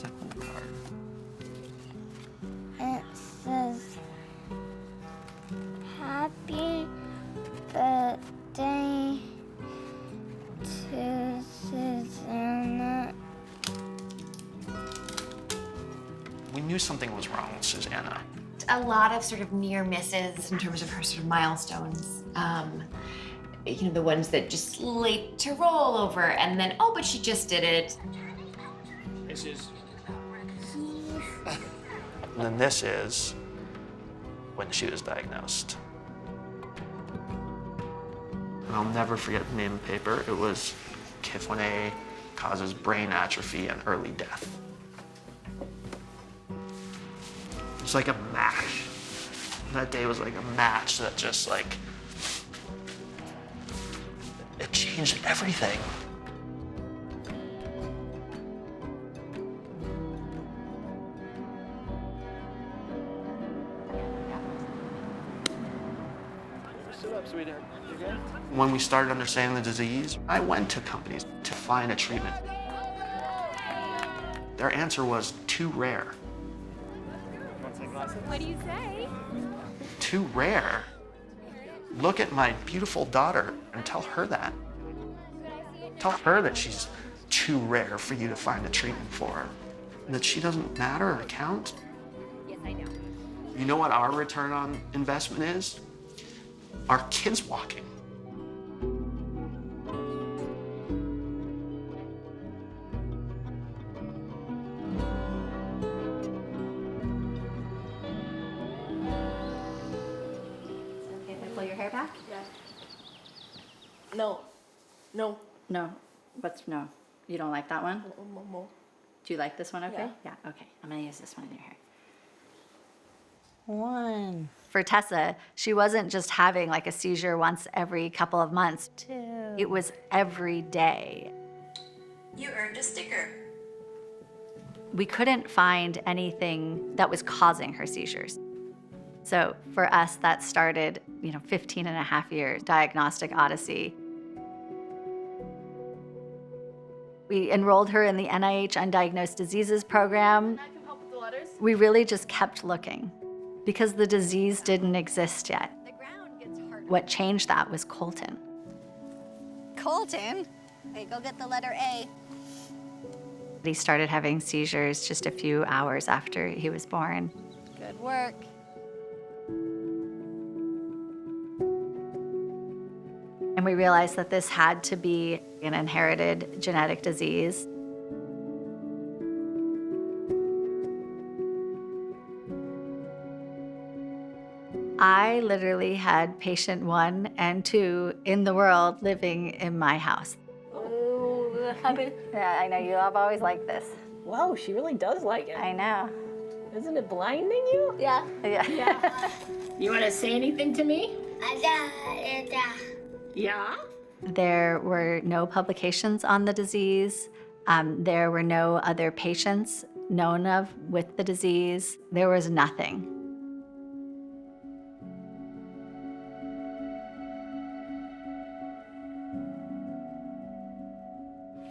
that on the card? It says, Happy birthday to Susanna. We knew something was wrong with Susanna. A lot of sort of near misses in terms of her sort of milestones. You know, the ones that just late to roll over and then, oh, but she just did it. This is. And then this is when she was diagnosed. And I'll never forget the name of the paper. It was KIF1A causes brain atrophy and early death. It's like a match. That day was like a match that just like, it changed everything. Sit up, sweetheart. You good? When we started understanding the disease, I went to companies to find a treatment. Their answer was too rare. What do you say? Too rare? Look at my beautiful daughter and tell her that. Tell her that she's too rare for you to find a treatment for. That she doesn't matter or count. Yes, I know. You know what our return on investment is? Our kids walking. Okay, if I pull your hair back? No. No. No. What's no? You don't like that one? No. Do you like this one okay? Yeah. Okay. I'm gonna use this one in your hair. 1. For Tessa, she wasn't just having like a seizure once every couple of months. 2. It was every day. You earned a sticker. We couldn't find anything that was causing her seizures. So for us, that started, 15 and a half years, diagnostic odyssey. We enrolled her in the NIH Undiagnosed Diseases program. I can help with the letters. We really just kept looking because the disease didn't exist yet. The ground gets harder. What changed that was Colton. Colton? Okay, go get the letter A. He started having seizures just a few hours after he was born. Good work. And we realized that this had to be an inherited genetic disease. I literally had patient 1 and 2 in the world living in my house. Oh, happy. Yeah, I know you have always liked this. Wow, she really does like it. I know. Isn't it blinding you? Yeah. Yeah. You want to say anything to me? Yeah? There were no publications on the disease. There were no other patients known of with the disease. There was nothing.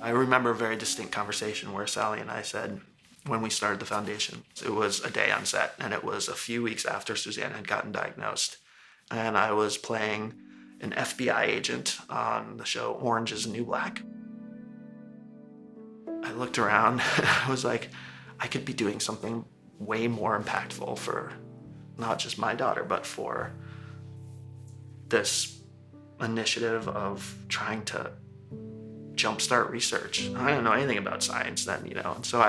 I remember a very distinct conversation where Sally and I said, when we started the foundation, it was a day on set, and it was a few weeks after Susanna had gotten diagnosed. And I was playing an FBI agent on the show Orange is the New Black. I looked around and I was like, I could be doing something way more impactful for not just my daughter, but for this initiative of trying to jumpstart research. I didn't know anything about science then, and so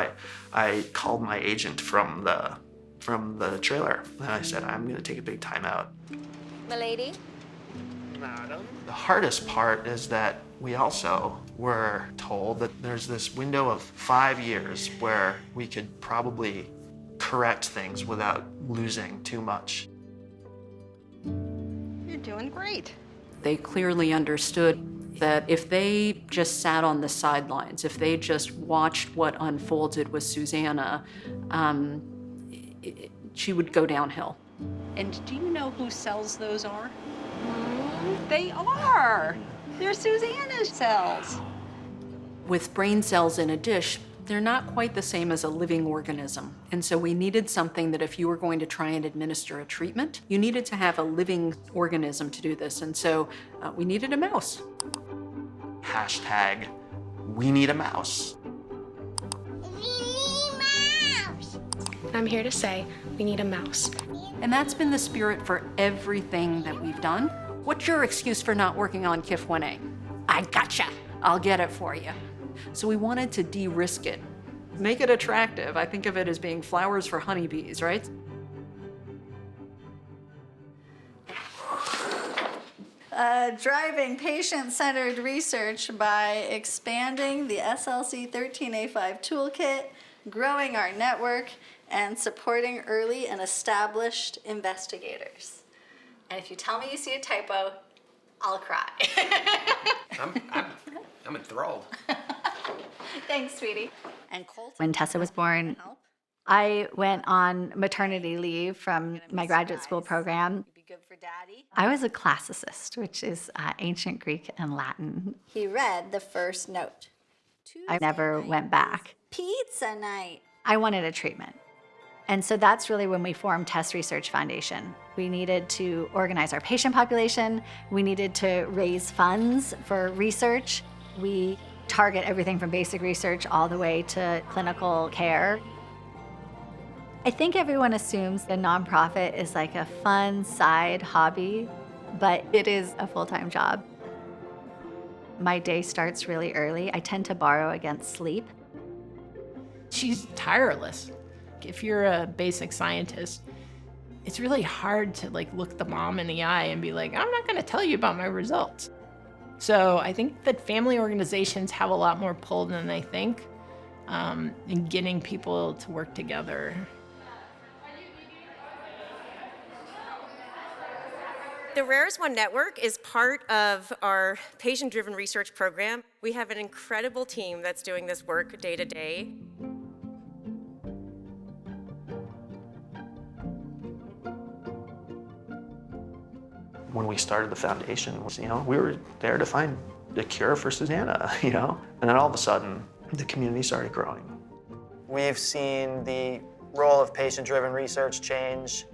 I called my agent from the trailer, and I said, I'm gonna take a big time out. Milady? Madam? The hardest part is that we also were told that there's this window of 5 years where we could probably correct things without losing too much. You're doing great. They clearly understood that if they just sat on the sidelines, if they just watched what unfolded with Susanna, she would go downhill. And do you know whose cells those are? They are. They're Susanna's cells. With brain cells in a dish, they're not quite the same as a living organism. And so we needed something that if you were going to try and administer a treatment, you needed to have a living organism to do this. And so we needed a mouse. Hashtag, we need a mouse. I'm here to say we need a mouse. And that's been the spirit for everything that we've done. What's your excuse for not working on KIF 1A? I gotcha. I'll get it for you. So we wanted to de-risk it, make it attractive. I think of it as being flowers for honeybees, right? Driving patient-centered research by expanding the SLC 13A5 toolkit, growing our network, and supporting early and established investigators. And if you tell me you see a typo, I'll cry. I'm enthralled. Thanks, sweetie. And when Tessa was born, I went on maternity leave from my graduate school program. I was a classicist, which is ancient Greek and Latin. He read the first note. I never went back. Pizza night. I wanted a treatment. And so that's really when we formed Test Research Foundation. We needed to organize our patient population. We needed to raise funds for research. We target everything from basic research all the way to clinical care. I think everyone assumes a nonprofit is like a fun side hobby, but it is a full-time job. My day starts really early. I tend to borrow against sleep. She's tireless. If you're a basic scientist, it's really hard to look the mom in the eye and be like, I'm not gonna tell you about my results. So I think that family organizations have a lot more pull than they think in getting people to work together. The Rare As One network is part of our patient-driven research program. We have an incredible team that's doing this work day to day. When we started the foundation, we were there to find the cure for Susanna, And then all of a sudden, the community started growing. We've seen the role of patient-driven research change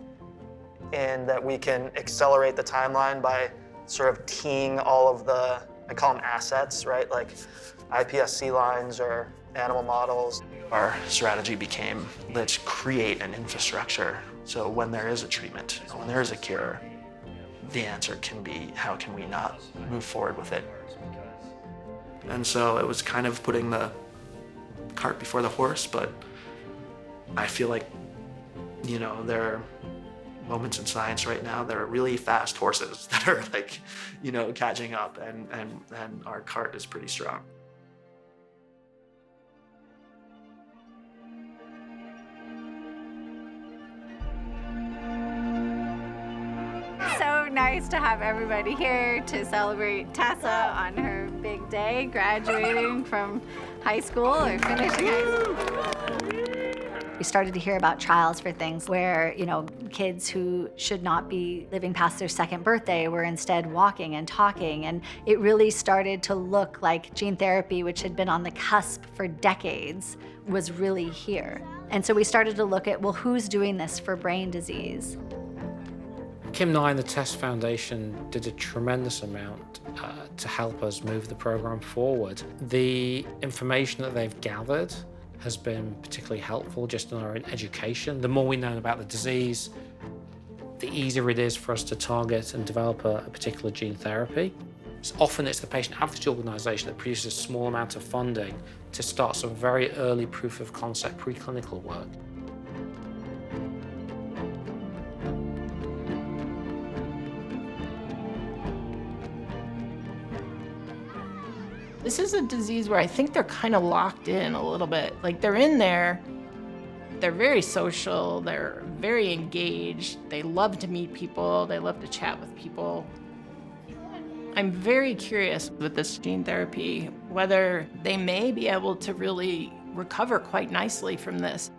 in that we can accelerate the timeline by sort of teeing all of the, I call them assets, right? Like iPSC lines or animal models. Our strategy became, let's create an infrastructure so when there is a treatment, when there is a cure, the answer can be, how can we not move forward with it? And so it was kind of putting the cart before the horse, but I feel like, there are moments in science right now that are really fast horses that are catching up, and our cart is pretty strong. So nice to have everybody here to celebrate Tessa on her big day, graduating from high school or finishing high school. We started to hear about trials for things where, kids who should not be living past their second birthday were instead walking and talking. And it really started to look like gene therapy, which had been on the cusp for decades, was really here. And so we started to look at, well, who's doing this for brain disease? Kim and I and the Test Foundation did a tremendous amount to help us move the program forward. The information that they've gathered has been particularly helpful just in our education. The more we know about the disease, the easier it is for us to target and develop a particular gene therapy. Often it's the patient advocacy organisation that produces a small amount of funding to start some very early proof of concept preclinical work. This is a disease where I think they're kind of locked in a little bit. They're in there, they're very social, they're very engaged, they love to meet people, they love to chat with people. I'm very curious with this gene therapy, whether they may be able to really recover quite nicely from this.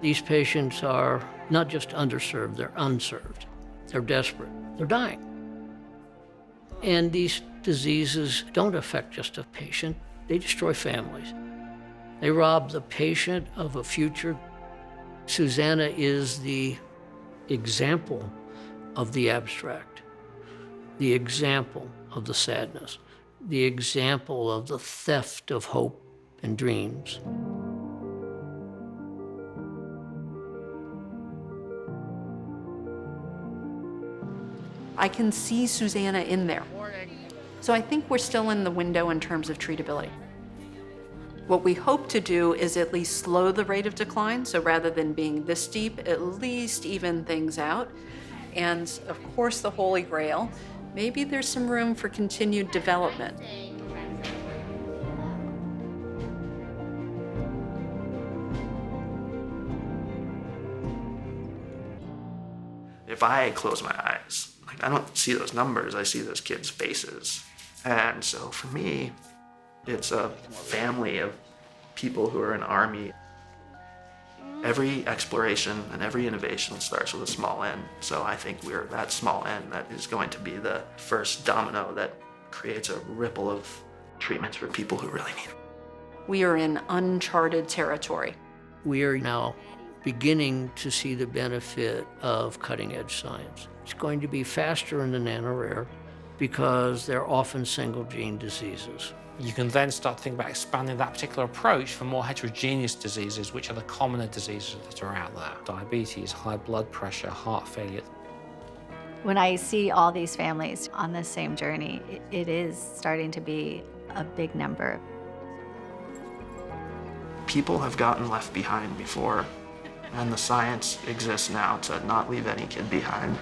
These patients are not just underserved, they're unserved. They're desperate. They're dying. And these diseases don't affect just a patient, they destroy families. They rob the patient of a future. Susanna is the example of the abstract, the example of the sadness, the example of the theft of hope and dreams. I can see Susanna in there. So I think we're still in the window in terms of treatability. What we hope to do is at least slow the rate of decline, so rather than being this steep, at least even things out. And of course, the Holy Grail, maybe there's some room for continued development. If I close my eyes, like, I don't see those numbers, I see those kids' faces. And so for me, it's a family of people who are an army. Every exploration and every innovation starts with a small n. So I think we're that small n that is going to be the first domino that creates a ripple of treatments for people who really need it. We are in uncharted territory. We are now beginning to see the benefit of cutting-edge science. It's going to be faster in the nanorare because they're often single-gene diseases. You can then start to think about expanding that particular approach for more heterogeneous diseases, which are the commoner diseases that are out there. Diabetes, high blood pressure, heart failure. When I see all these families on the same journey, it is starting to be a big number. People have gotten left behind before, and the science exists now to not leave any kid behind.